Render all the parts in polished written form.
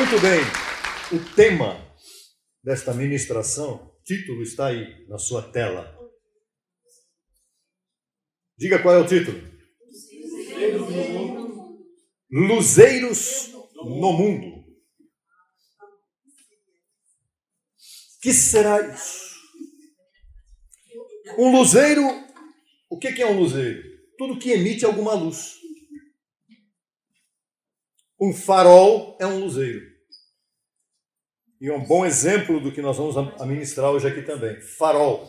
Muito bem, o tema desta ministração, o título está aí na sua tela. Diga qual é o título. Luzeiros no mundo. Que será isso? Um luzeiro, o que é um luzeiro? Tudo que emite alguma luz. Um farol é um luzeiro. E um bom exemplo do que nós vamos administrar hoje aqui também. Farol.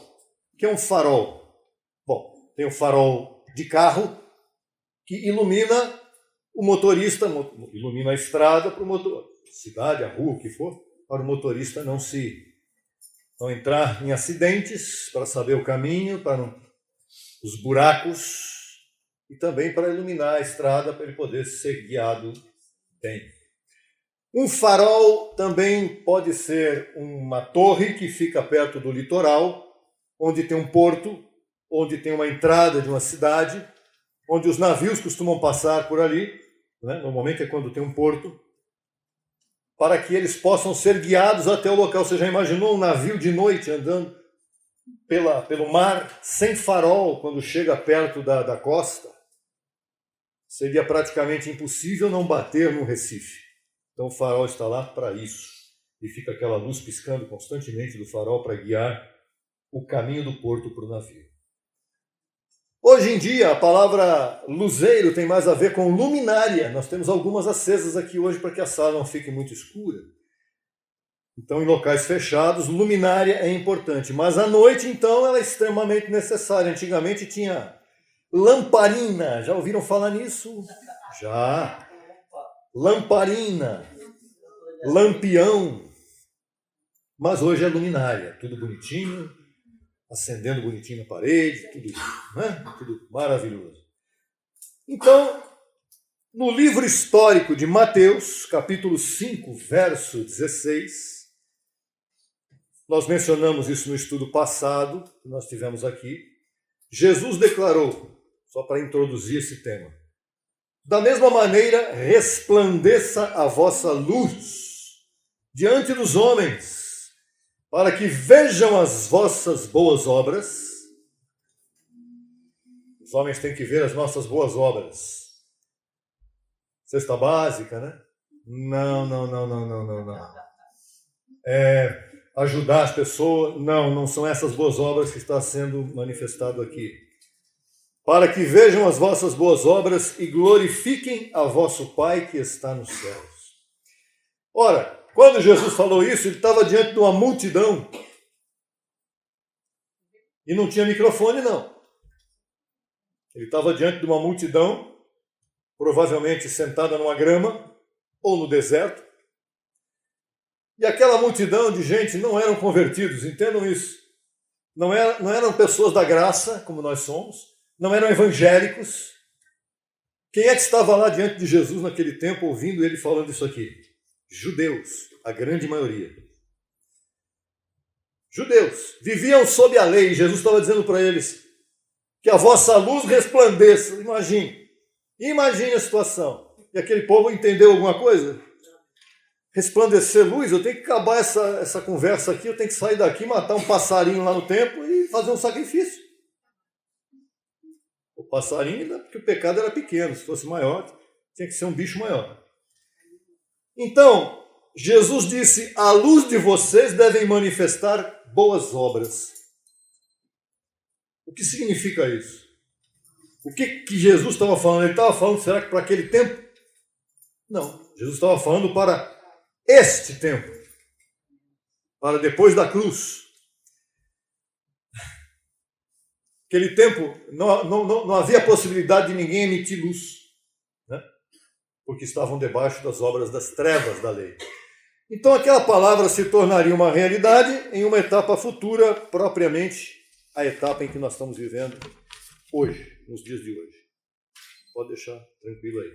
O que é um farol? Bom, tem o farol de carro que ilumina o motorista, ilumina a estrada para o motor, cidade, a rua, o que for, para o motorista não entrar em acidentes, para saber o caminho, para os buracos e também para iluminar a estrada para ele poder ser guiado bem. Um farol também pode ser uma torre que fica perto do litoral, onde tem um porto, onde tem uma entrada de uma cidade, onde os navios costumam passar por ali, né? Normalmente é quando tem um porto, para que eles possam ser guiados até o local. Você já imaginou um navio de noite andando pelo mar, sem farol, quando chega perto da costa? Seria praticamente impossível não bater no Recife. Então o farol está lá para isso. E fica aquela luz piscando constantemente do farol para guiar o caminho do porto para o navio. Hoje em dia, a palavra luzeiro tem mais a ver com luminária. Nós temos algumas acesas aqui hoje para que a sala não fique muito escura. Então, em locais fechados, luminária é importante. Mas à noite, então, ela é extremamente necessária. Antigamente tinha lamparina. Já ouviram falar nisso? Já. Lamparina. Lampião. Mas hoje é luminária. Tudo bonitinho. Acendendo bonitinho na parede, tudo maravilhoso. Então, no livro histórico de Mateus, capítulo 5, verso 16, nós mencionamos isso no estudo passado, que nós tivemos aqui, Jesus declarou, só para introduzir esse tema, da mesma maneira, resplandeça a vossa luz diante dos homens, para que vejam as vossas boas obras. Os homens têm que ver as nossas boas obras. Cesta básica, né? Não. Ajudar as pessoas. Não são essas boas obras que está sendo manifestado aqui. Para que vejam as vossas boas obras e glorifiquem a vosso Pai que está nos céus. Ora, quando Jesus falou isso, ele estava diante de uma multidão. E não tinha microfone, não. Ele estava diante de uma multidão, provavelmente sentada numa grama, ou no deserto. E aquela multidão de gente não eram convertidos, entendam isso. Não eram pessoas da graça, como nós somos. Não eram evangélicos. Quem é que estava lá diante de Jesus naquele tempo, ouvindo ele falando isso aqui? Judeus, a grande maioria. Judeus, viviam sob a lei. Jesus estava dizendo para eles que a vossa luz resplandeça. Imagine a situação. E aquele povo entendeu alguma coisa? Resplandecer luz, eu tenho que acabar essa conversa aqui, eu tenho que sair daqui, matar um passarinho lá no templo e fazer um sacrifício. O passarinho, porque o pecado era pequeno, se fosse maior, tinha que ser um bicho maior. Então, Jesus disse, a luz de vocês devem manifestar boas obras. O que significa isso? O que Jesus estava falando? Ele estava falando, será que para aquele tempo? Não, Jesus estava falando para este tempo, para depois da cruz. Aquele tempo não havia possibilidade de ninguém emitir luz, né? Porque estavam debaixo das obras das trevas da lei. Então aquela palavra se tornaria uma realidade em uma etapa futura, propriamente a etapa em que nós estamos vivendo hoje, nos dias de hoje. Pode deixar tranquilo aí.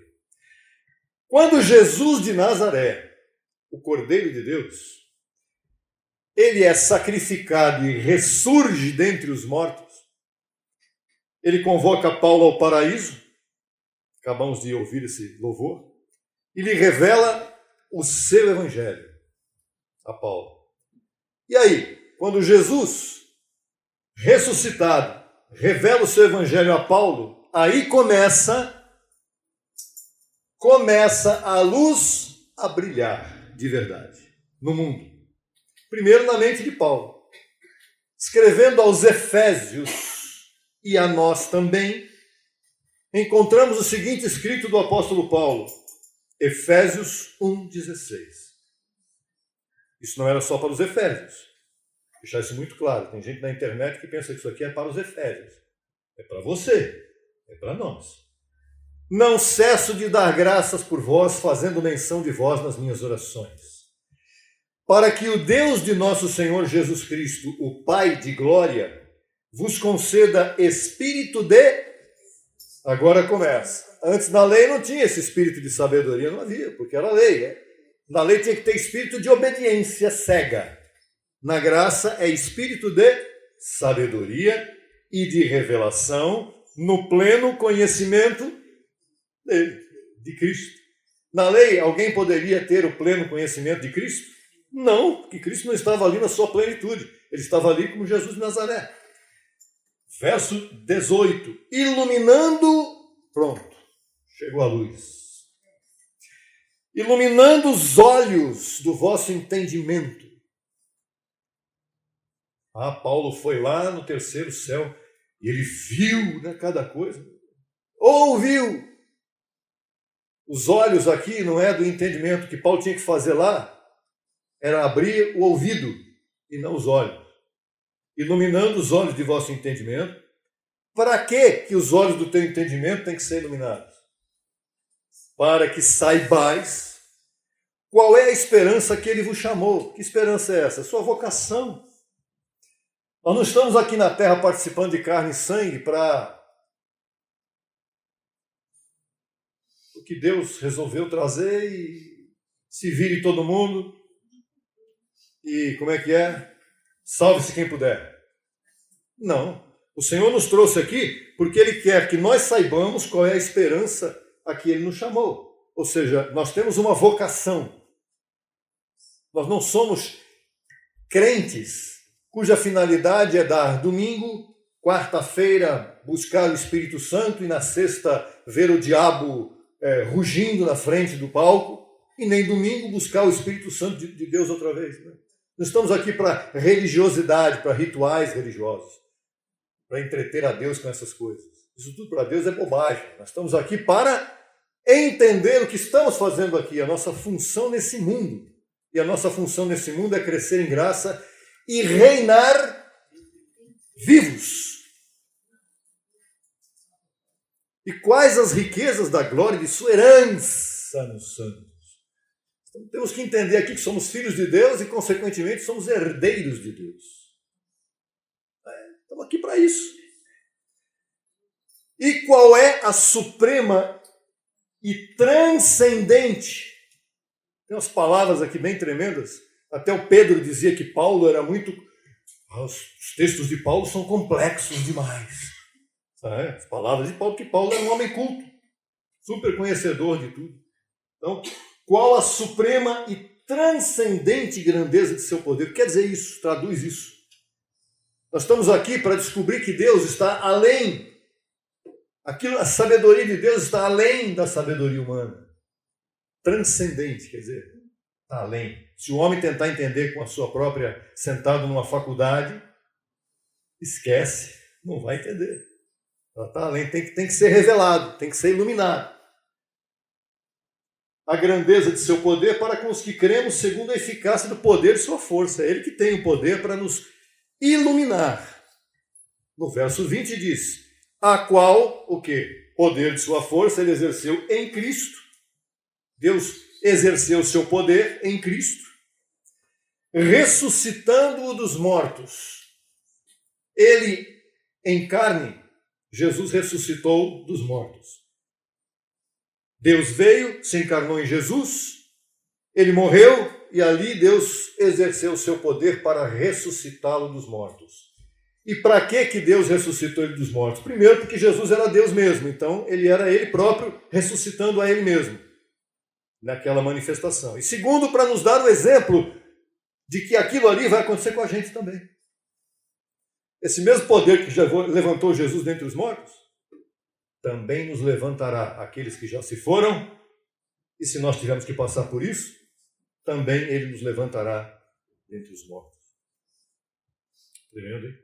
Quando Jesus de Nazaré, o Cordeiro de Deus, ele é sacrificado e ressurge dentre os mortos, ele convoca Paulo ao paraíso, acabamos de ouvir esse louvor, e lhe revela o seu evangelho a Paulo. E aí, quando Jesus, ressuscitado, revela o seu evangelho a Paulo, aí começa a luz a brilhar de verdade no mundo. Primeiro na mente de Paulo. Escrevendo aos Efésios e a nós também, encontramos o seguinte escrito do apóstolo Paulo, Efésios 1,16. Isso não era só para os Efésios. Deixar isso muito claro. Tem gente na internet que pensa que isso aqui é para os Efésios. É para você. É para nós. Não cesso de dar graças por vós, fazendo menção de vós nas minhas orações, para que o Deus de nosso Senhor Jesus Cristo, o Pai de glória, vos conceda espírito de... Agora começa. Antes na lei não tinha esse espírito de sabedoria, não havia, porque era lei, né? Na lei tinha que ter espírito de obediência cega. Na graça é espírito de sabedoria e de revelação no pleno conhecimento dele, de Cristo. Na lei, alguém poderia ter o pleno conhecimento de Cristo? Não, porque Cristo não estava ali na sua plenitude. Ele estava ali como Jesus de Nazaré. Verso 18. Iluminando, pronto, chegou a luz. Iluminando os olhos do vosso entendimento. Paulo foi lá no terceiro céu e ele viu, né, cada coisa. Ouviu. Os olhos aqui não é do entendimento. O que Paulo tinha que fazer lá era abrir o ouvido e não os olhos. Iluminando os olhos de vosso entendimento. Para que os olhos do teu entendimento têm que ser iluminados? Para que saibais qual é a esperança que ele vos chamou. Que esperança é essa? Sua vocação. Nós não estamos aqui na terra participando de carne e sangue para o que Deus resolveu trazer e se vire todo mundo. E como é que é? Salve-se quem puder. Não. O Senhor nos trouxe aqui porque Ele quer que nós saibamos qual é a esperança a que Ele nos chamou. Ou seja, nós temos uma vocação. Nós não somos crentes cuja finalidade é dar domingo, quarta-feira buscar o Espírito Santo e na sexta ver o diabo rugindo na frente do palco e nem domingo buscar o Espírito Santo de Deus outra vez. Né? Não estamos aqui para religiosidade, para rituais religiosos, para entreter a Deus com essas coisas. Isso tudo para Deus é bobagem. Nós estamos aqui para entender o que estamos fazendo aqui, a nossa função nesse mundo. E a nossa função nesse mundo é crescer em graça e reinar vivos. E quais as riquezas da glória de sua herança nos santos? Então, temos que entender aqui que somos filhos de Deus e, consequentemente, somos herdeiros de Deus. Estamos aqui para isso. E qual é a suprema e transcendente? Tem umas palavras aqui bem tremendas. Até o Pedro dizia que Paulo era muito... Os textos de Paulo são complexos demais. As palavras de Paulo, que Paulo era um homem culto, super conhecedor de tudo. Então, qual a suprema e transcendente grandeza de seu poder? O que quer dizer isso? Traduz isso. Nós estamos aqui para descobrir que Deus está além. A sabedoria de Deus está além da sabedoria humana. Transcendente, quer dizer, está além. Se o homem tentar entender com a sua própria, sentado numa faculdade, esquece, não vai entender. Ela está além, tem que ser revelado, tem que ser iluminado. A grandeza de seu poder para com os que cremos segundo a eficácia do poder de sua força. É Ele que tem o poder para nos iluminar. No verso 20 diz, a qual, o quê? Poder de sua força Ele exerceu em Cristo. Deus exerceu o seu poder em Cristo, ressuscitando-o dos mortos. Ele, em carne, Jesus ressuscitou dos mortos. Deus veio, se encarnou em Jesus, ele morreu e ali Deus exerceu o seu poder para ressuscitá-lo dos mortos. E para que Deus ressuscitou ele dos mortos? Primeiro, porque Jesus era Deus mesmo, então ele era ele próprio ressuscitando a ele mesmo. naquela manifestação. E segundo, para nos dar o exemplo de que aquilo ali vai acontecer com a gente também. Esse mesmo poder que já levantou Jesus dentre os mortos, também nos levantará aqueles que já se foram, e se nós tivermos que passar por isso, também ele nos levantará dentre os mortos. Tremendo, hein?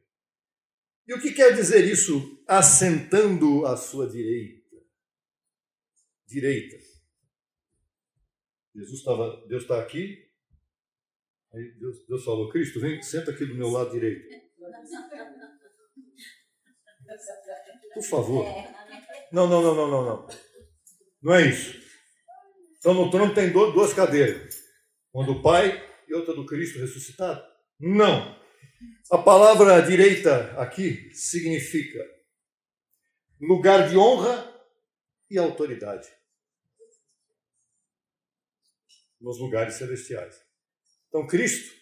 E o que quer dizer isso, assentando à sua direita? Direita. Deus está aqui, aí Deus falou, Cristo, vem, senta aqui do meu lado direito. Por favor. Não. Não é isso. Então no trono tem duas cadeiras. Uma do Pai e outra do Cristo ressuscitado. Não. A palavra direita aqui significa lugar de honra e autoridade. Nos lugares celestiais. Então Cristo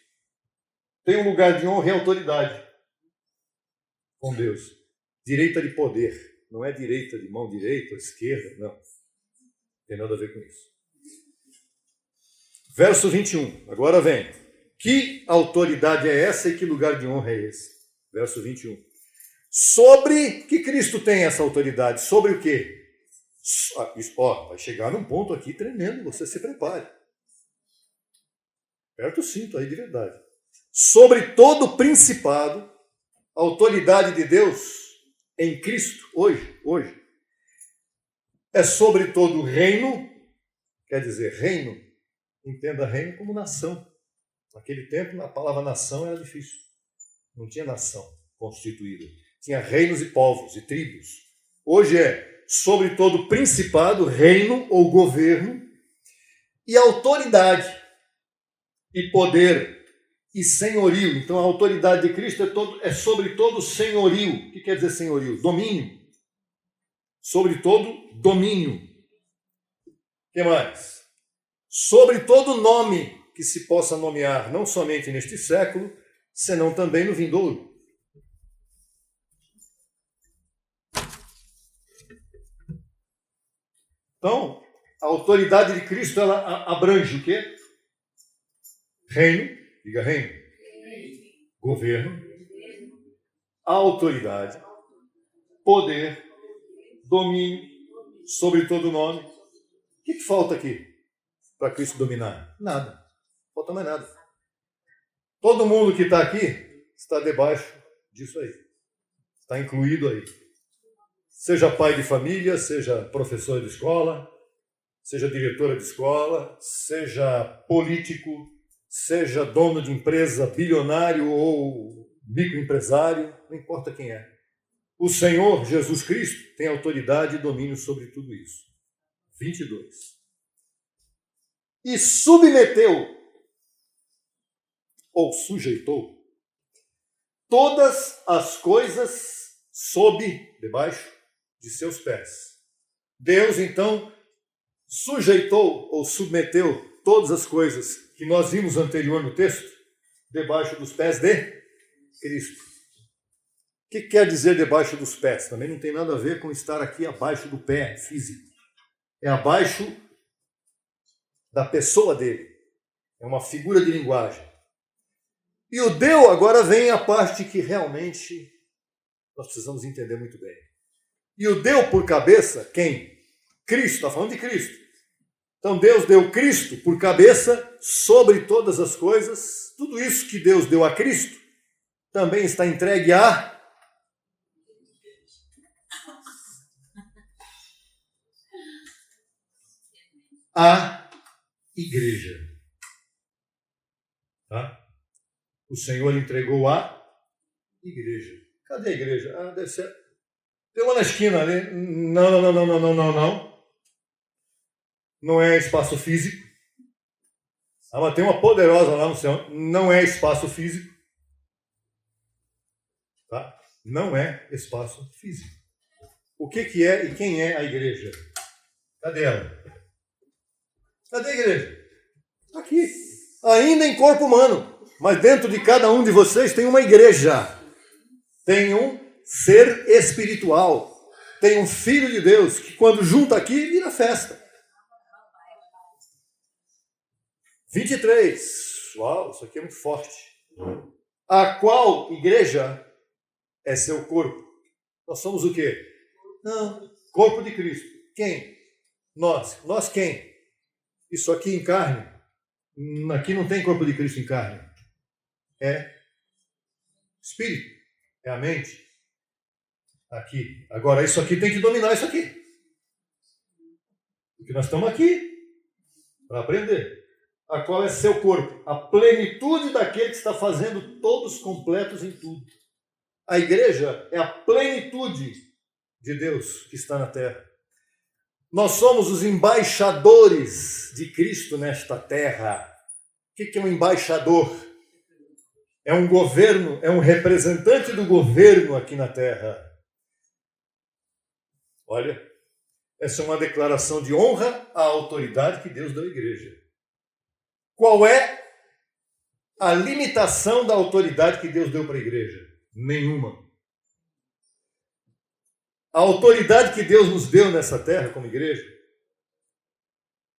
tem um lugar de honra e autoridade com Deus. Direita de poder. Não é direita de mão direita ou esquerda, não. Tem nada a ver com isso. Verso 21. Agora vem. Que autoridade é essa e que lugar de honra é esse? Verso 21. Sobre que Cristo tem essa autoridade? Sobre o quê? Vai chegar num ponto aqui tremendo, você se prepare. Aperta o cinto aí de verdade. Sobre todo principado, a autoridade de Deus em Cristo, hoje, é sobre todo reino, quer dizer, reino, entenda reino como nação. Naquele tempo, a palavra nação era difícil. Não tinha nação constituída. Tinha reinos e povos e tribos. Hoje é sobre todo principado, reino ou governo, e autoridade, e poder, e senhorio. Então a autoridade de Cristo é sobre todo senhorio. O que quer dizer senhorio? Domínio. Sobre todo domínio. O que mais? Sobre todo nome que se possa nomear, não somente neste século, senão também no vindouro. Então, a autoridade de Cristo, ela abrange o quê? Reino, diga reino. Governo, autoridade, poder, domínio, sobre todo nome. O que falta aqui para Cristo dominar? Nada. Não falta mais nada. Todo mundo que está aqui está debaixo disso aí. Está incluído aí. Seja pai de família, seja professor de escola, seja diretora de escola, seja político, seja dono de empresa, bilionário ou microempresário, não importa quem é. O Senhor Jesus Cristo tem autoridade e domínio sobre tudo isso. 22. E submeteu, ou sujeitou, todas as coisas debaixo de seus pés. Deus, então, sujeitou ou submeteu todas as coisas que nós vimos anterior no texto, debaixo dos pés de Cristo. O que quer dizer debaixo dos pés? Também não tem nada a ver com estar aqui abaixo do pé físico. É abaixo da pessoa dele. É uma figura de linguagem. E o deu, agora vem a parte que realmente nós precisamos entender muito bem. E o deu por cabeça, quem? Cristo, está falando de Cristo. Então Deus deu Cristo por cabeça sobre todas as coisas. Tudo isso que Deus deu a Cristo também está entregue à igreja. Tá? O Senhor entregou à igreja. Cadê a igreja? Deve ser. Tem uma na esquina ali. Não. Não é espaço físico. Mas tem uma poderosa lá no céu. Não é espaço físico. Tá? Não é espaço físico. O que é e quem é a igreja? Cadê ela? Cadê a igreja? Aqui. Ainda em corpo humano. Mas dentro de cada um de vocês tem uma igreja. Tem um ser espiritual. Tem um filho de Deus que quando junta aqui vira festa. 23. Uau, isso aqui é muito forte. A qual igreja é seu corpo? Nós somos o quê? Não, corpo de Cristo. Quem? Nós. Nós quem? Isso aqui em carne? Aqui não tem corpo de Cristo em carne. É espírito. É a mente. Aqui. Agora, isso aqui tem que dominar isso aqui. Porque nós estamos aqui para aprender. A qual é seu corpo? A plenitude daquele que está fazendo todos completos em tudo. A igreja é a plenitude de Deus que está na terra. Nós somos os embaixadores de Cristo nesta terra. O que é um embaixador? É um governo, é um representante do governo aqui na terra. Olha, essa é uma declaração de honra à autoridade que Deus deu à igreja. Qual é a limitação da autoridade que Deus deu para a igreja? Nenhuma. A autoridade que Deus nos deu nessa terra como igreja,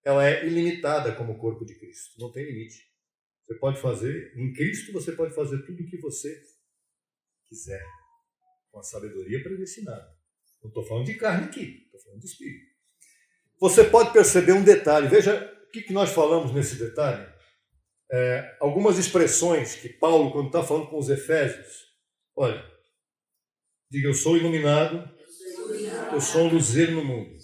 ela é ilimitada como corpo de Cristo. Não tem limite. Você pode fazer, em Cristo você pode fazer tudo o que você quiser. Com a sabedoria predestinada. Não estou falando de carne aqui, estou falando de espírito. Você pode perceber um detalhe. Veja o que nós falamos nesse detalhe. Algumas expressões que Paulo, quando está falando com os Efésios, olha, diga, eu sou iluminado, eu sou um luzeiro no mundo.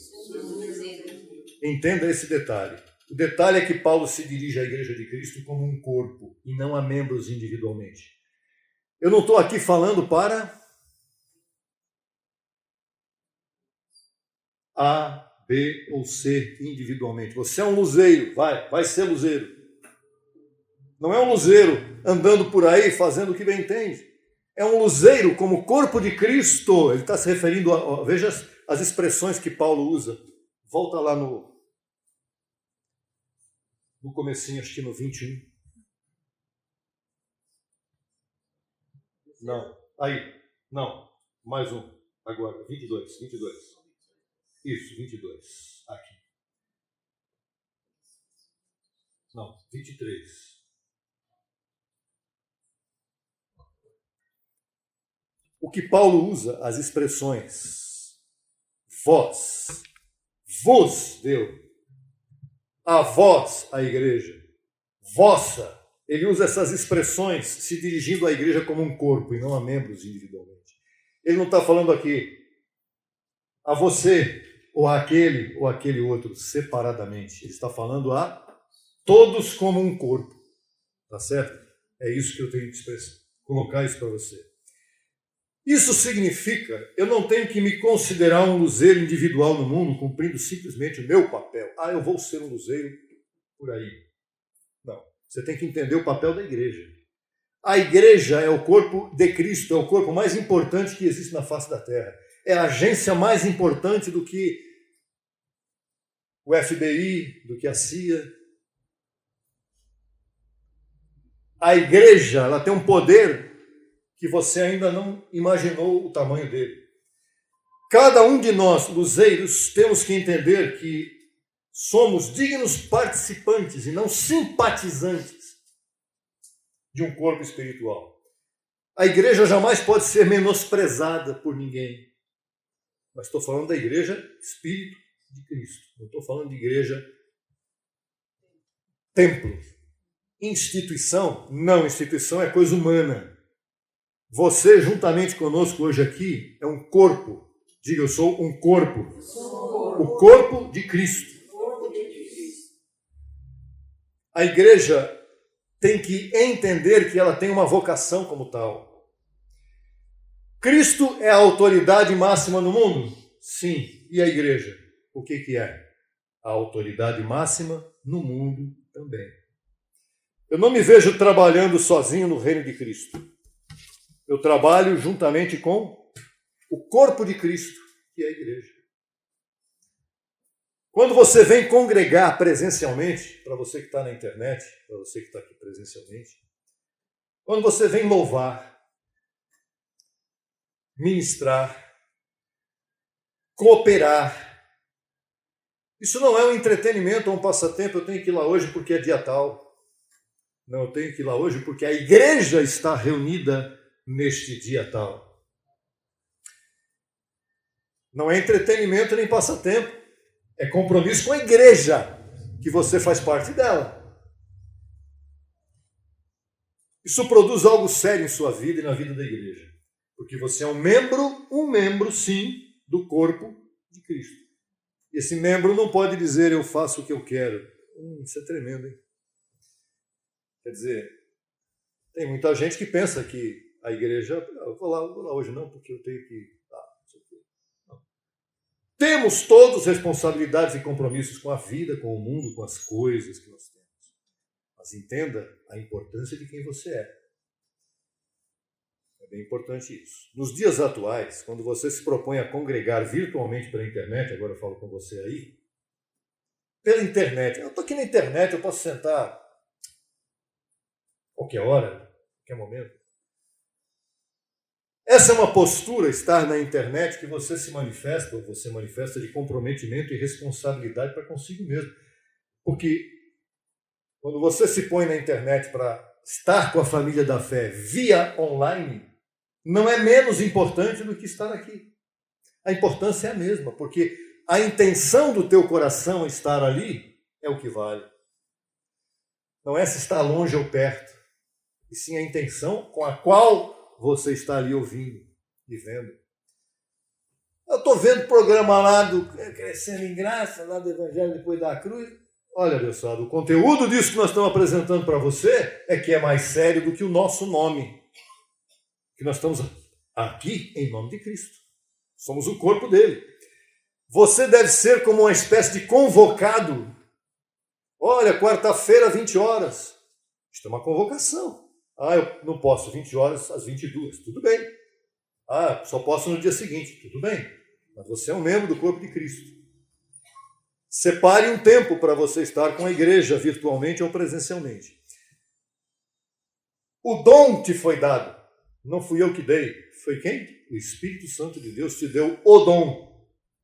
Entenda esse detalhe. O detalhe é que Paulo se dirige à igreja de Cristo como um corpo e não a membros individualmente. Eu não estou aqui falando para A, B ou C individualmente. Você é um luzeiro, vai ser luzeiro. Não é um luzeiro andando por aí fazendo o que bem entende. É um luzeiro como corpo de Cristo. Ele está se referindo a... Veja as expressões que Paulo usa. Volta lá no comecinho, acho que no 21. Não, aí. Não, mais um. Agora, 22. Isso, 22. Aqui. Não, 23. O que Paulo usa, as expressões vos deu, a vós, a igreja, vossa, ele usa essas expressões se dirigindo à igreja como um corpo e não a membros individualmente. Ele não está falando aqui a você, ou aquele outro, separadamente. Ele está falando a todos como um corpo. Tá certo? É isso que eu tenho que colocar isso para você. Isso significa, eu não tenho que me considerar um luzeiro individual no mundo, cumprindo simplesmente o meu papel. Eu vou ser um luzeiro por aí. Não. Você tem que entender o papel da igreja. A igreja é o corpo de Cristo, é o corpo mais importante que existe na face da terra. É a agência mais importante do que o FBI, do que a CIA. A igreja, ela tem um poder que você ainda não imaginou o tamanho dele. Cada um de nós, luzeiros, temos que entender que somos dignos participantes e não simpatizantes de um corpo espiritual. A igreja jamais pode ser menosprezada por ninguém. Mas estou falando da igreja Espírito de Cristo. Não estou falando de igreja templo. Instituição? Não, instituição é coisa humana. Você, juntamente conosco hoje aqui, é um corpo. Diga, eu sou um corpo. O corpo de Cristo. A igreja tem que entender que ela tem uma vocação como tal. Cristo é a autoridade máxima no mundo? Sim. E a igreja? O que é? A autoridade máxima no mundo também. Eu não me vejo trabalhando sozinho no reino de Cristo. Eu trabalho juntamente com o corpo de Cristo, que é a igreja. Quando você vem congregar presencialmente, para você que está na internet, para você que está aqui presencialmente, quando você vem louvar, ministrar, cooperar, isso não é um entretenimento ou um passatempo, eu tenho que ir lá hoje porque é dia tal. Não, eu tenho que ir lá hoje porque a igreja está reunida neste dia tal. Não é entretenimento nem passatempo. É compromisso com a igreja, que você faz parte dela. Isso produz algo sério em sua vida e na vida da igreja. Porque você é um membro, sim, do corpo de Cristo. E esse membro não pode dizer, eu faço o que eu quero. Isso é tremendo, hein? Quer dizer, tem muita gente que pensa que a igreja, eu vou lá hoje não, porque eu tenho que... Não. Temos todos responsabilidades e compromissos com a vida, com o mundo, com as coisas que nós temos. Mas entenda a importância de quem você é. É bem importante isso. Nos dias atuais, quando você se propõe a congregar virtualmente pela internet, agora eu falo com você aí, pela internet, eu estou aqui na internet, eu posso sentar qualquer hora, qualquer momento. Essa é uma postura, estar na internet, que você se manifesta, ou você manifesta de comprometimento e responsabilidade para consigo mesmo. Porque quando você se põe na internet para estar com a família da fé via online, não é menos importante do que estar aqui. A importância é a mesma, porque a intenção do teu coração estar ali é o que vale. Não é se está longe ou perto, e sim a intenção com a qual você está ali ouvindo e vendo. Eu estou vendo programa lá do Crescendo em Graça, lá do Evangelho Depois da Cruz. Olha, pessoal, o conteúdo disso que nós estamos apresentando para você é que é mais sério do que o nosso nome. Que nós estamos aqui em nome de Cristo. Somos o corpo dele. Você deve ser como uma espécie de convocado. Olha, quarta-feira, 20 horas. Isto é uma convocação. Eu não posso 20 horas às 22. Tudo bem. Só posso no dia seguinte. Tudo bem. Mas você é um membro do corpo de Cristo. Separe um tempo para você estar com a igreja, virtualmente ou presencialmente. O dom te foi dado. Não fui eu que dei. Foi quem? O Espírito Santo de Deus te deu o dom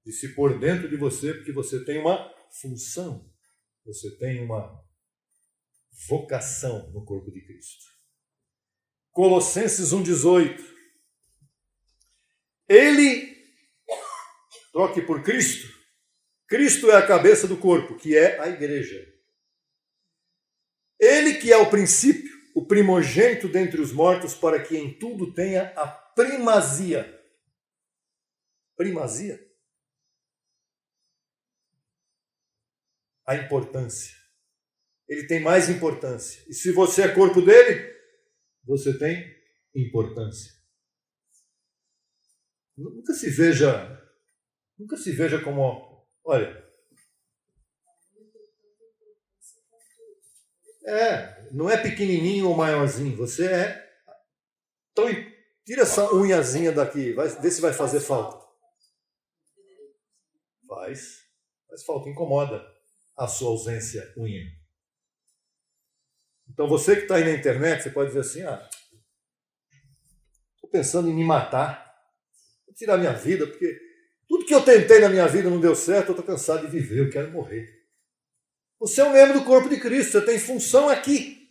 de se pôr dentro de você, porque você tem uma função. Você tem uma vocação no corpo de Cristo. Colossenses 1,18. Ele, troque por Cristo. Cristo é a cabeça do corpo, que é a igreja. Ele que é o princípio, o primogênito dentre os mortos, para que em tudo tenha a primazia. Primazia? A importância. Ele tem mais importância. E se você é corpo dele, você tem importância. Nunca se veja como, olha, não é pequenininho ou maiorzinho, você é. Então, tira essa unhazinha daqui, vê se vai fazer falta. Faz falta, incomoda a sua ausência, unha. Então, você que está aí na internet, você pode dizer assim, estou pensando em me matar, vou tirar minha vida, porque tudo que eu tentei na minha vida não deu certo, eu estou cansado de viver, eu quero morrer. Você é um membro do corpo de Cristo, você tem função aqui.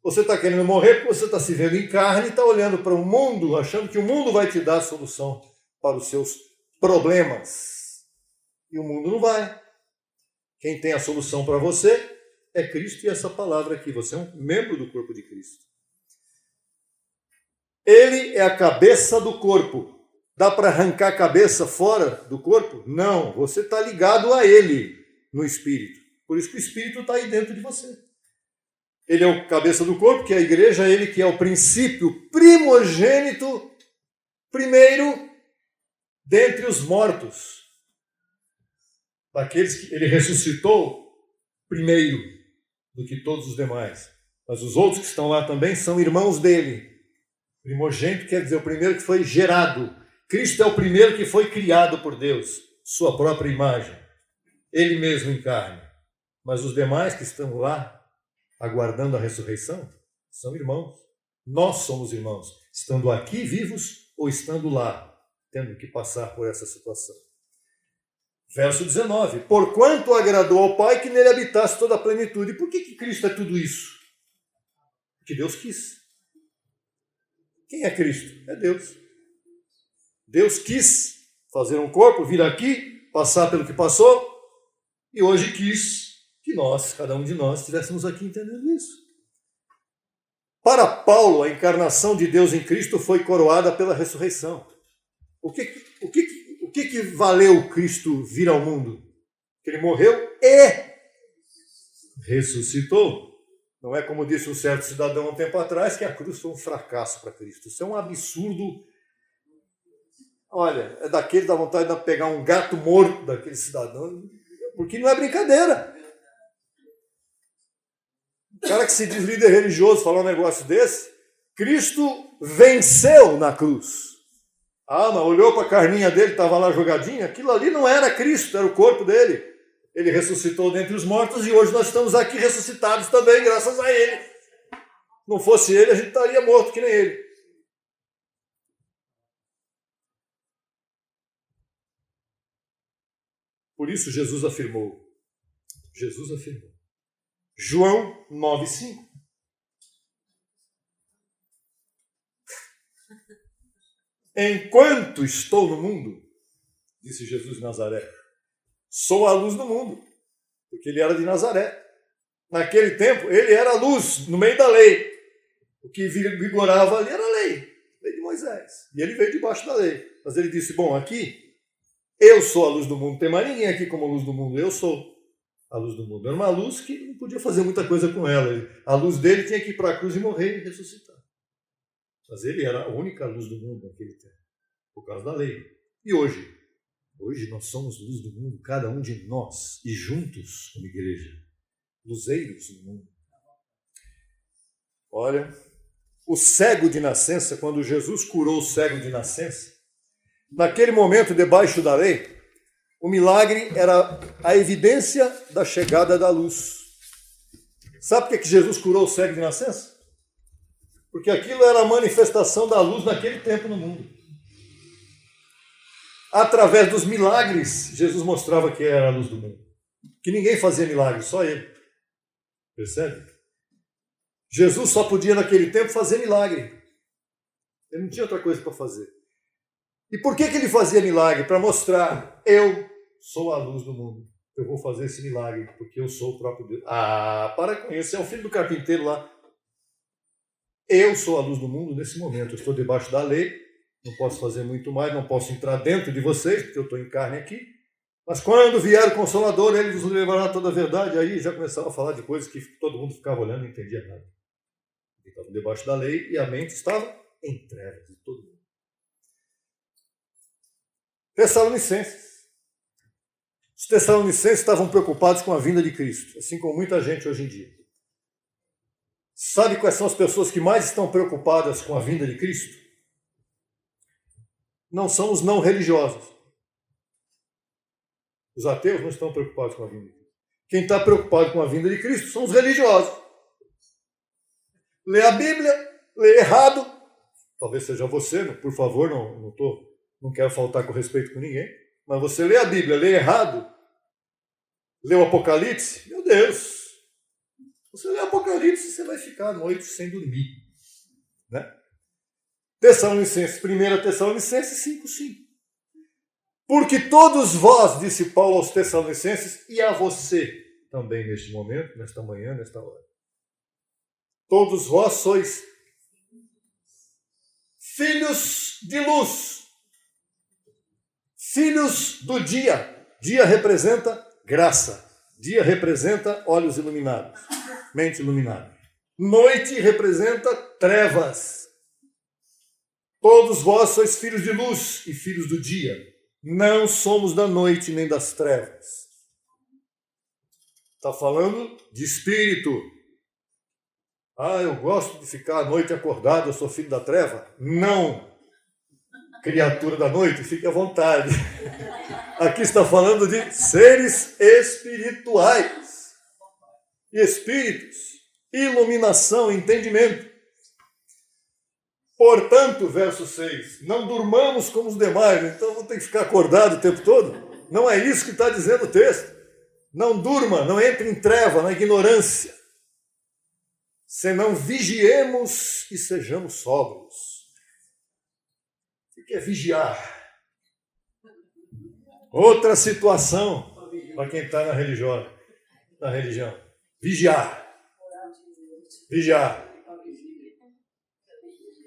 Você está querendo morrer porque você está se vendo em carne e está olhando para o mundo, achando que o mundo vai te dar a solução para os seus problemas. E o mundo não vai. Quem tem a solução para você é Cristo e essa palavra aqui. Você é um membro do corpo de Cristo. Ele é a cabeça do corpo. Dá para arrancar a cabeça fora do corpo? Não, você está ligado a ele no Espírito. Por isso que o Espírito está aí dentro de você. Ele é o cabeça do corpo, que é a igreja, ele que é o princípio primogênito, primeiro dentre os mortos. Daqueles que ele ressuscitou primeiro do que todos os demais. Mas os outros que estão lá também são irmãos dele. Primogênito quer dizer o primeiro que foi gerado. Cristo é o primeiro que foi criado por Deus, sua própria imagem. Ele mesmo em carne. Mas os demais que estão lá, aguardando a ressurreição, são irmãos. Nós somos irmãos, estando aqui vivos ou estando lá, tendo que passar por essa situação. Verso 19. Porquanto agradou ao Pai que nele habitasse toda a plenitude. Por que Cristo é tudo isso? que Deus quis. Quem é Cristo? É Deus. Deus quis fazer um corpo, vir aqui, passar pelo que passou, e hoje quis que nós, cada um de nós, estivéssemos aqui entendendo isso. Para Paulo, a encarnação de Deus em Cristo foi coroada pela ressurreição. O que valeu Cristo vir ao mundo? Que ele morreu e ressuscitou. Não é como disse um certo cidadão um tempo atrás, que a cruz foi um fracasso para Cristo. Isso é um absurdo. Olha, é daquele da vontade de pegar um gato morto daquele cidadão, porque não é brincadeira. O cara que se diz líder religioso falar um negócio desse, Cristo venceu na cruz. Ah, mas olhou para a carninha dele, estava lá jogadinha, aquilo ali não era Cristo, era o corpo dele. Ele ressuscitou dentre os mortos e hoje nós estamos aqui ressuscitados também, graças a ele. Não fosse ele, a gente estaria morto que nem ele. Por isso Jesus afirmou. João 9,5. Enquanto estou no mundo, disse Jesus de Nazaré, sou a luz do mundo, porque ele era de Nazaré. Naquele tempo, ele era a luz no meio da lei. O que vigorava ali era a lei de Moisés. E ele veio debaixo da lei. Mas ele disse, bom, aqui, eu sou a luz do mundo. Não tem mais ninguém aqui como a luz do mundo. Eu sou a luz do mundo. Era uma luz que não podia fazer muita coisa com ela. A luz dele tinha que ir para a cruz e morrer e ressuscitar. Mas ele era a única luz do mundo naquele tempo, por causa da lei. E hoje? Hoje nós somos luz do mundo, cada um de nós, e juntos como igreja, luzeiros do mundo. Olha, o cego de nascença, quando Jesus curou o cego de nascença, naquele momento, debaixo da lei, o milagre era a evidência da chegada da luz. Sabe por que Jesus curou o cego de nascença? Porque aquilo era a manifestação da luz naquele tempo no mundo. Através dos milagres, Jesus mostrava que era a luz do mundo. Que ninguém fazia milagre, só ele. Percebe? Jesus só podia naquele tempo fazer milagre. Ele não tinha outra coisa para fazer. E por que ele fazia milagre? Para mostrar, eu sou a luz do mundo. Eu vou fazer esse milagre, porque eu sou o próprio Deus. Ah, para com isso, é o filho do carpinteiro lá. Eu sou a luz do mundo nesse momento. Eu estou debaixo da lei, não posso fazer muito mais, não posso entrar dentro de vocês, porque eu estou em carne aqui. Mas quando vier o Consolador, ele vos levará toda a verdade. Aí já começava a falar de coisas que todo mundo ficava olhando e não entendia nada. Ele estava debaixo da lei e a mente estava em trevas de todo mundo. Tessalonicenses. Os tessalonicenses estavam preocupados com a vinda de Cristo, assim como muita gente hoje em dia. Sabe quais são as pessoas que mais estão preocupadas com a vinda de Cristo? Não são os não religiosos. Os ateus não estão preocupados com a vinda de Cristo. Quem está preocupado com a vinda de Cristo são os religiosos. Lê a Bíblia, lê errado. Talvez seja você, por favor, não quero faltar com respeito com ninguém. Mas você lê a Bíblia, lê errado. Lê o Apocalipse, meu Deus. Você lê o Apocalipse, você vai ficar à noite sem dormir. Né? Tessalonicenses, 1 Tessalonicenses 5:5. Porque todos vós, disse Paulo aos Tessalonicenses, e a você também neste momento, nesta manhã, nesta hora. Todos vós sois filhos de luz, filhos do dia. Dia representa graça, dia representa olhos iluminados, mente iluminada. Noite representa trevas. Todos vós sois filhos de luz e filhos do dia. Não somos da noite nem das trevas. Está falando de espírito. Ah, eu gosto de ficar à noite acordado, eu sou filho da treva? Não. Criatura da noite, fique à vontade. Aqui está falando de seres espirituais. Espíritos, iluminação, entendimento. Portanto, verso 6, não durmamos como os demais, então vou ter que ficar acordado o tempo todo? Não é isso que está dizendo o texto. Não durma, não entre em treva, na ignorância. senão vigiemos e sejamos sóbrios. O que é vigiar? Outra situação para quem está na religião. Vigiar. Vigiar.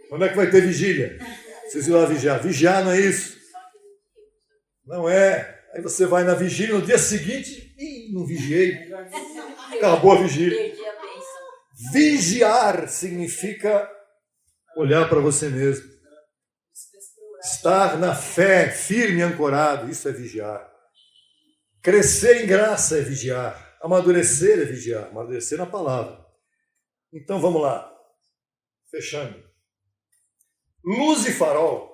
Quando é que vai ter vigília? Vocês irão lá vigiar. Vigiar não é isso. Não é. Aí você vai na vigília, no dia seguinte, não vigiei. Acabou a vigília. Vigiar significa olhar para você mesmo. Estar na fé, firme e ancorado, isso é vigiar. Crescer em graça é vigiar. Amadurecer é vigiar. Amadurecer na palavra. Então vamos lá. Fechando. Luz e farol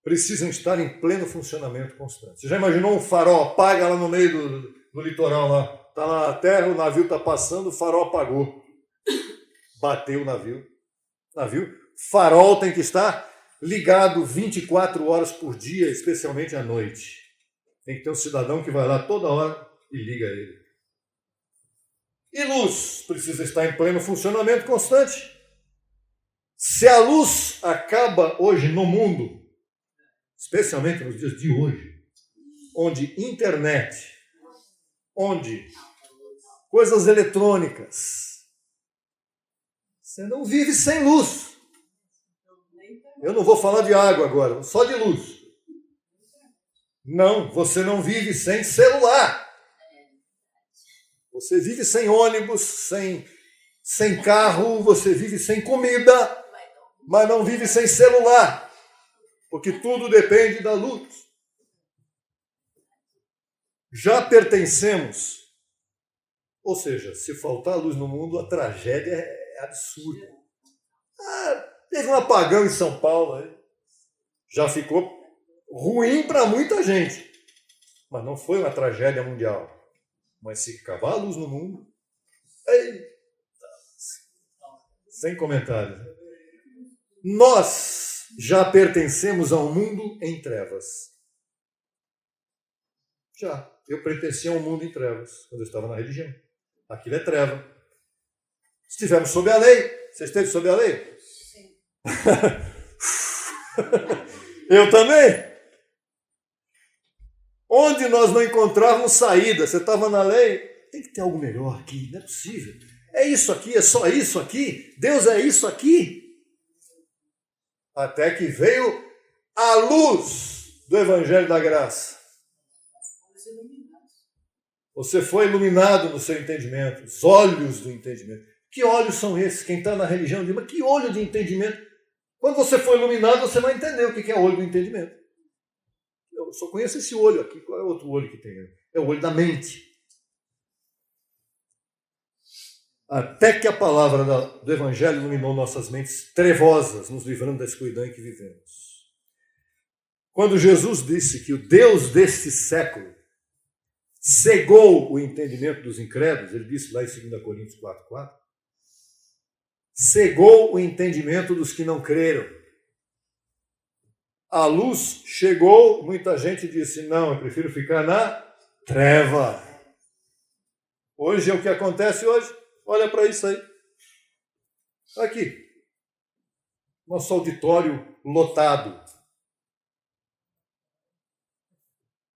precisam estar em pleno funcionamento constante. Você já imaginou um farol apaga lá no meio do litoral lá? Está lá na terra, o navio está passando, o farol apagou. Bateu o navio. Farol tem que estar ligado 24 horas por dia, especialmente à noite. Tem que ter um cidadão que vai lá toda hora e liga ele. E luz precisa estar em pleno funcionamento constante. Se a luz acaba hoje no mundo, especialmente nos dias de hoje, onde internet, onde coisas eletrônicas, você não vive sem luz. Eu não vou falar de água agora, só de luz. Não, você não vive sem celular. Você vive sem ônibus, sem carro, você vive sem comida, mas não vive sem celular, porque tudo depende da luz. Já pertencemos, ou seja, se faltar luz no mundo, a tragédia é absurda. Teve um apagão em São Paulo, aí. Já ficou ruim para muita gente, mas não foi uma tragédia mundial. Mas se acabar a luz no mundo, sem comentários. Nós já pertencemos a um mundo em trevas. Já. Eu pertencia a um mundo em trevas, quando eu estava na religião. Aquilo é treva. Estivemos sob a lei. Você esteve sob a lei? Sim. Eu também. Onde nós não encontrávamos saída, você estava na lei, tem que ter algo melhor aqui, não é possível. É isso aqui, é só isso aqui, Deus é isso aqui. Até que veio a luz do Evangelho da Graça. Você foi iluminado no seu entendimento, os olhos do entendimento. Que olhos são esses? Quem está na religião diz, mas que olho de entendimento? Quando você for iluminado, você vai entender o que é olho do entendimento. Eu só conheço esse olho aqui. Qual é o outro olho que tem? É o olho da mente. Até que a palavra do Evangelho iluminou nossas mentes trevosas, nos livrando da escuridão em que vivemos. Quando Jesus disse que o Deus deste século cegou o entendimento dos incrédulos, ele disse lá em 2 Coríntios 4:4, cegou o entendimento dos que não creram. A luz chegou, muita gente disse, não, eu prefiro ficar na treva. Hoje é o que acontece hoje. Olha para isso aí. Aqui. Nosso auditório lotado.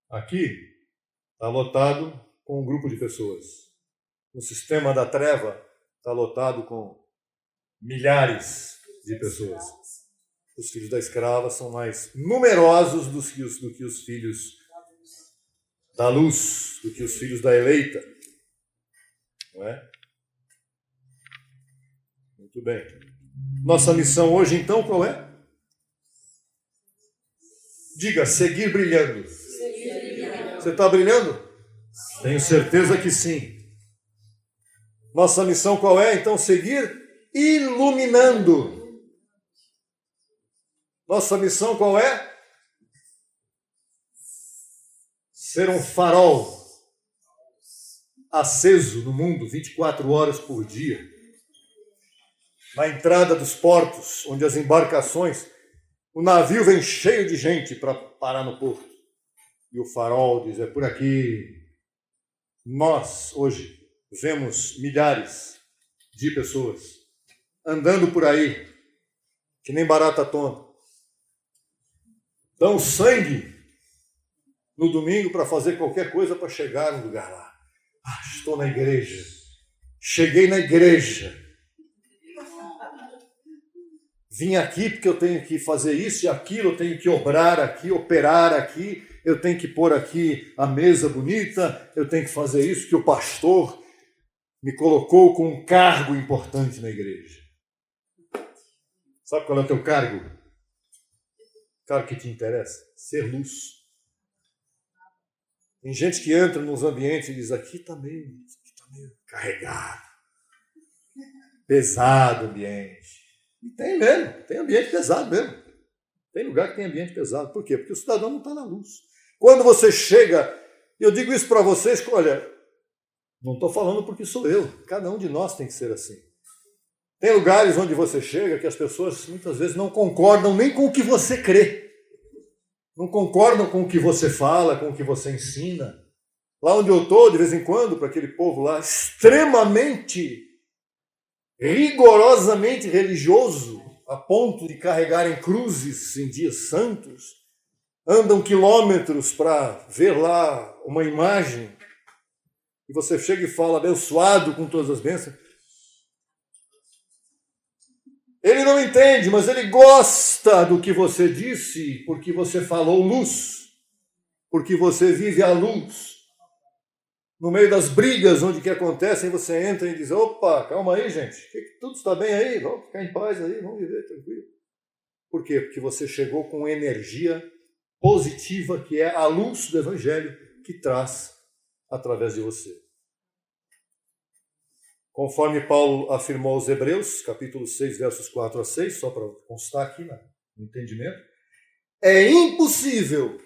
Aqui está lotado com um grupo de pessoas. O sistema da treva está lotado com milhares de pessoas. Os filhos da escrava são mais numerosos do que os filhos da luz, do que os filhos da eleita. Não é? Muito bem. Nossa missão hoje, então, qual é? Diga, seguir brilhando. Você está brilhando? Tenho certeza que sim. Nossa missão qual é? Então, seguir iluminando. Nossa missão qual é? Ser um farol aceso no mundo 24 horas por dia. Na entrada dos portos, onde as embarcações, o navio vem cheio de gente para parar no porto. E o farol diz, é por aqui. Nós, hoje, vemos milhares de pessoas andando por aí, que nem barata tonta. Dão sangue no domingo para fazer qualquer coisa para chegar no lugar lá. Estou na igreja. Cheguei na igreja. Vim aqui porque eu tenho que fazer isso e aquilo, eu tenho que obrar aqui, operar aqui, eu tenho que pôr aqui a mesa bonita, eu tenho que fazer isso que o pastor me colocou com um cargo importante na igreja. Sabe qual é o teu cargo? O cargo que te interessa? Ser luz. Tem gente que entra nos ambientes e diz, aqui está meio carregado, pesado o ambiente. E tem mesmo, tem ambiente pesado mesmo. Tem lugar que tem ambiente pesado. Por quê? Porque o cidadão não está na luz. Quando você chega, eu digo isso para vocês, que olha, não estou falando porque sou eu, cada um de nós tem que ser assim. Tem lugares onde você chega que as pessoas muitas vezes não concordam nem com o que você crê. Não concordam com o que você fala, com o que você ensina. Lá onde eu estou, de vez em quando, para aquele povo lá, extremamente, rigorosamente religioso, a ponto de carregarem cruzes em dias santos, andam quilômetros para ver lá uma imagem, e você chega e fala, abençoado com todas as bênçãos. Ele não entende, mas ele gosta do que você disse, porque você falou luz, porque você vive a luz. No meio das brigas onde que acontecem, você entra e diz, opa, calma aí, gente, tudo está bem aí, vamos ficar em paz aí, vamos viver tranquilo. Por quê? Porque você chegou com energia positiva, que é a luz do Evangelho que traz através de você. Conforme Paulo afirmou aos Hebreus, capítulo 6, versos 4 a 6, só para constar aqui no entendimento, é impossível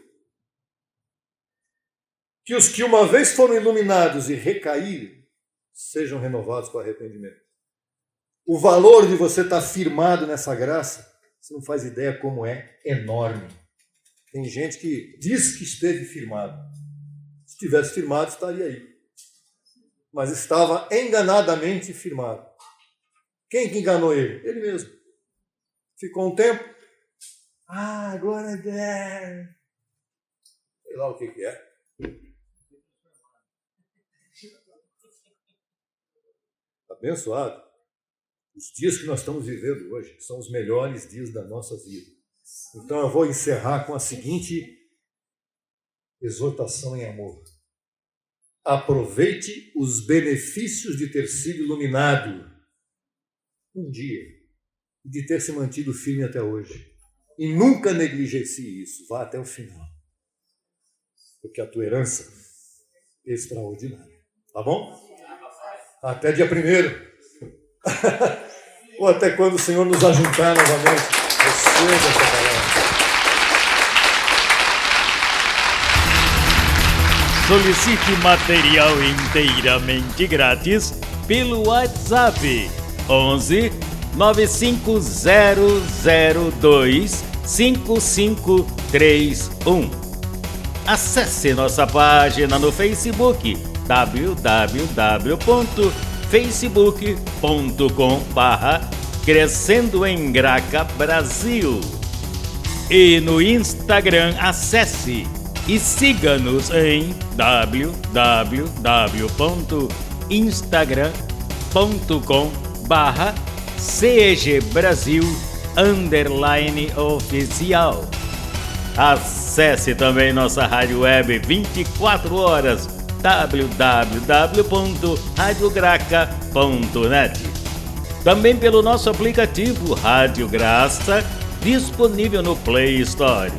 que os que uma vez foram iluminados e recaíram, sejam renovados para arrependimento. O valor de você estar firmado nessa graça, você não faz ideia como é enorme. Tem gente que diz que esteve firmado. Se tivesse firmado, estaria aí. Mas estava enganadamente firmado. Quem que enganou ele? Ele mesmo. Ficou um tempo. Agora é. Sei lá o que é. Abençoado. Os dias que nós estamos vivendo hoje são os melhores dias da nossa vida. Então eu vou encerrar com a seguinte exortação em amor. Aproveite os benefícios de ter sido iluminado um dia e de ter se mantido firme até hoje. E nunca negligencie isso, vá até o final. Porque a tua herança é extraordinária. Tá bom? Até dia 1º. Ou até quando o Senhor nos ajuntar novamente. Receba essa palavra. Solicite material inteiramente grátis pelo WhatsApp 11 95002 5531. Acesse nossa página no Facebook www.facebook.com/Crescendo em Graca Brasil e no Instagram acesse e siga-nos em www.instagram.com/CEGBrasil_oficial. Acesse também nossa rádio web 24 horas www.radiograca.net. Também pelo nosso aplicativo Rádio Graça, disponível no Play Store.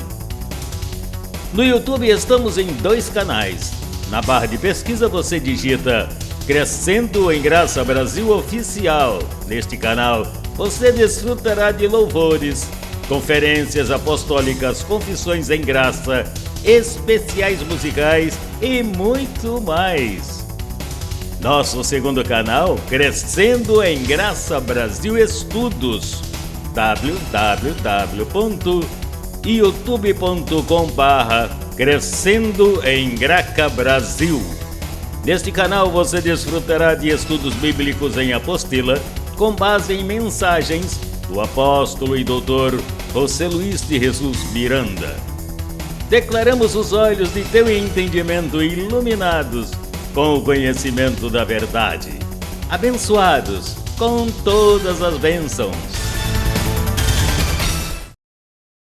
No YouTube estamos em 2 canais. Na barra de pesquisa você digita Crescendo em Graça Brasil Oficial. Neste canal você desfrutará de louvores, conferências apostólicas, confissões em graça, especiais musicais e muito mais. Nosso segundo canal, Crescendo em Graça Brasil Estudos, www.youtube.com/Crescendo em Graca Brasil. Neste canal você desfrutará de estudos bíblicos em apostila, com base em mensagens do apóstolo e doutor José Luiz de Jesus Miranda. Declaramos os olhos de teu entendimento iluminados com o conhecimento da verdade, abençoados com todas as bênçãos.